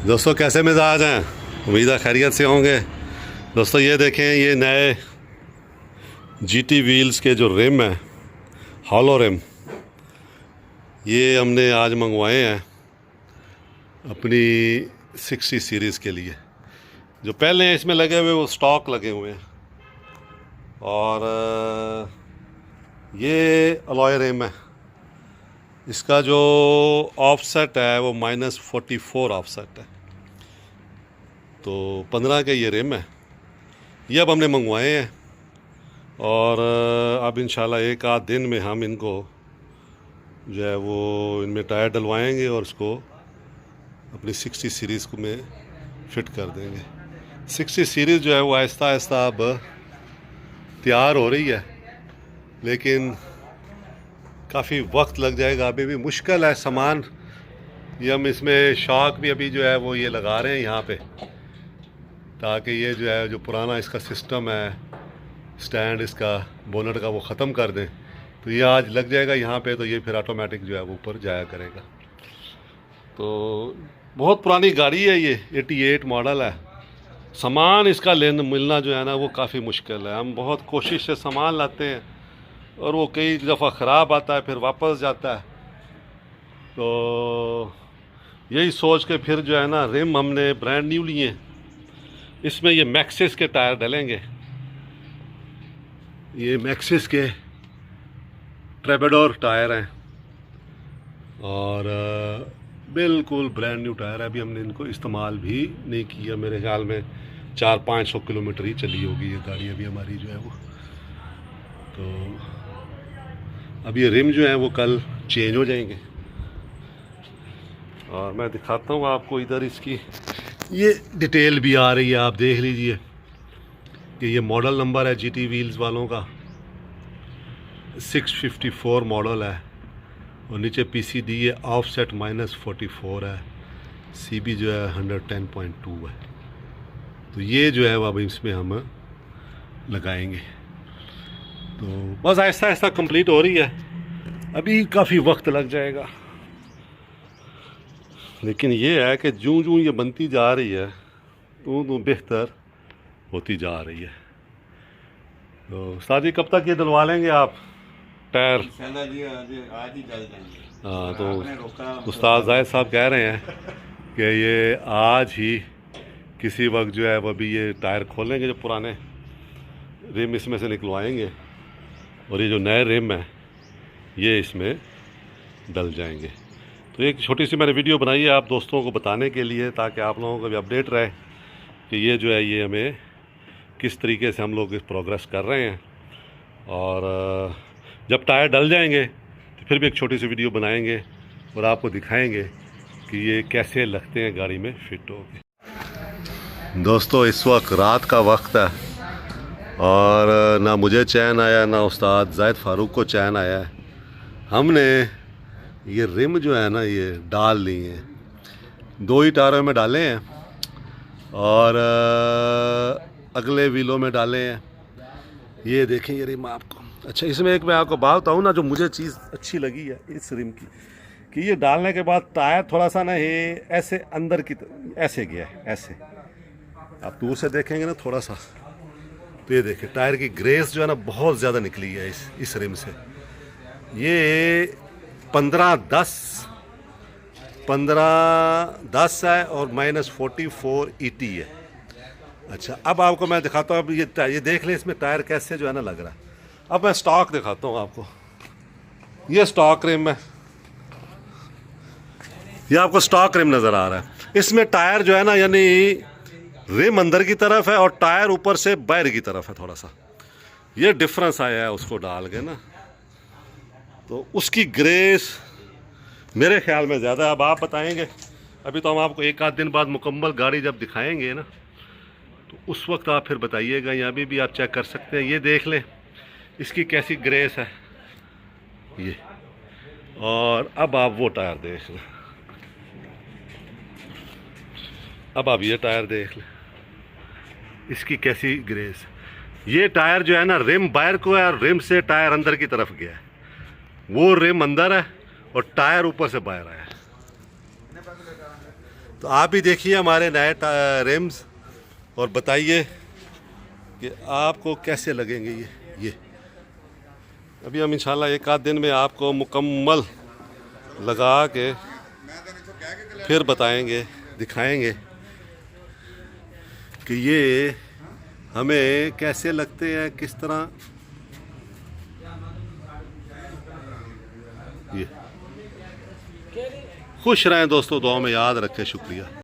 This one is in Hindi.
दोस्तों कैसे मिजाज हैं? उम्मीद है खैरियत से होंगे। दोस्तों ये देखें, ये नए जीटी व्हील्स के जो रिम हैं, हॉलो रिम, ये हमने आज मंगवाए हैं अपनी 60 सीरीज़ के लिए। जो पहले इसमें लगे हुए वो स्टॉक लगे हुए हैं, और ये अलॉय रिम है। इसका जो ऑफसेट है वो -44 ऑफसेट है, तो 15 के ये रिम है। ये अब हमने मंगवाए हैं, और अब इंशाल्लाह एक आध दिन में हम इनको जो है वो इनमें टायर डलवाएंगे और इसको अपनी 60 सीरीज़ को में फ़िट कर देंगे। 60 सीरीज़ जो है वो आहिस्ता आहिस्ता अब तैयार हो रही है, लेकिन काफ़ी वक्त लग जाएगा। अभी भी मुश्किल है सामान। ये हम इसमें शॉक भी अभी जो है वो ये लगा रहे हैं यहाँ पे, ताकि ये जो है जो पुराना इसका सिस्टम है, स्टैंड इसका बोनट का, वो ख़त्म कर दें। तो ये आज लग जाएगा यहाँ पे, तो ये फिर ऑटोमेटिक जो है वो ऊपर जाया करेगा। तो बहुत पुरानी गाड़ी है, ये 88 मॉडल है। सामान इसका मिलना जो है ना वो काफ़ी मुश्किल है। हम बहुत कोशिश से सामान लाते हैं और वो कई दफ़ा ख़राब आता है, फिर वापस जाता है। तो यही सोच के फिर जो है ना रिम हमने ब्रांड न्यू लिए। इसमें ये मैक्सिस के टायर डलेंगे, ये मैक्सिस के ट्रेबेडोर टायर हैं, और बिल्कुल ब्रांड न्यू टायर है। अभी हमने इनको इस्तेमाल भी नहीं किया, मेरे ख्याल में 400-500 किलोमीटर ही चली होगी ये गाड़ी अभी हमारी जो है वो। तो अब ये रिम जो है वो कल चेंज हो जाएंगे, और मैं दिखाता हूँ आपको इधर इसकी ये डिटेल भी आ रही है। आप देख लीजिए कि ये मॉडल नंबर है जीटी व्हील्स वालों का, 654 मॉडल है, और नीचे पीसीडी है, ऑफसेट -44 है, सीबी जो है 110.2 है। तो ये जो है वो अब इसमें हम लगाएंगे। तो बस आहिस्ता आहिस्ता कंप्लीट हो रही है, अभी काफ़ी वक्त लग जाएगा। लेकिन ये है कि जूं जूं ये बनती जा रही है तो बेहतर होती जा रही है। तो उस्ताद जी कब तक ये डलवा लेंगे आप टायर? आज ही चल जाएंगे। हाँ, तो उस्ताद जाहिद साहब कह रहे हैं कि ये आज ही किसी वक्त जो है वो अभी ये टायर खोलेंगे, जो पुराने रिम इसमें से निकलवाएंगे, और ये जो नए रिम है ये इसमें डल जाएंगे। तो एक छोटी सी मैंने वीडियो बनाई है आप दोस्तों को बताने के लिए, ताकि आप लोगों को भी अपडेट रहे कि ये जो है ये हमें किस तरीके से हम लोग इस प्रोग्रेस कर रहे हैं। और जब टायर डल जाएंगे तो फिर भी एक छोटी सी वीडियो बनाएंगे और आपको दिखाएंगे कि ये कैसे लगते हैं गाड़ी में फिट हो के। दोस्तों इस वक्त रात का वक्त है, और ना मुझे चैन आया ना उस्ताद जाहिद फारूक को चैन आया है। हमने ये रिम जो है ना ये डाल ली हैं, 2 ही टायरों में डाले हैं, और अगले व्हीलों में डाले हैं। ये देखें ये रिम आपको। अच्छा, इसमें एक मैं आपको बात बताऊँ ना, जो मुझे चीज़ अच्छी लगी है इस रिम की, कि ये डालने के बाद टायर थोड़ा सा ना ये ऐसे अंदर की ऐसे गया है, ऐसे आप दूर से देखेंगे ना थोड़ा सा, तो ये देखें टायर की ग्रेस जो है ना बहुत ज़्यादा निकली है इस रिम से। ये 15-10 है और -44 ET है। अच्छा, अब आपको मैं दिखाता हूँ। अब ये देख लें इसमें टायर कैसे जो है ना लग रहा है। अब मैं स्टॉक दिखाता हूँ आपको। ये स्टॉक रिम है, ये आपको स्टॉक रिम नज़र आ रहा है। इसमें टायर जो है ना, यानी रिम अंदर की तरफ है और टायर ऊपर से बाहर की तरफ है। थोड़ा सा ये डिफरेंस आया है उसको डाल के ना, तो उसकी ग्रेस मेरे ख्याल में ज़्यादा। अब आप बताएंगे, अभी तो हम आपको एक आध दिन बाद मुकम्मल गाड़ी जब दिखाएंगे ना, तो उस वक्त आप फिर बताइएगा, या अभी भी आप चेक कर सकते हैं। ये देख लें इसकी कैसी ग्रेस है ये। और अब आप वो टायर देख लें, अब आप ये टायर देख लें इसकी कैसी ग्रेस। ये टायर जो है ना रिम बाहर को है और रिम से टायर अंदर की तरफ गया है। वो रिम अंदर है और टायर ऊपर से बाहर आया है। तो आप भी देखिए हमारे नए रिम्स और बताइए कि आपको कैसे लगेंगे ये। अभी हम इंशाल्लाह एक आध दिन में आपको मुकम्मल लगा के फिर बताएंगे, दिखाएंगे कि ये हमें कैसे लगते हैं, किस तरह। ये खुश रहें दोस्तों, दुआ में याद रखें। शुक्रिया।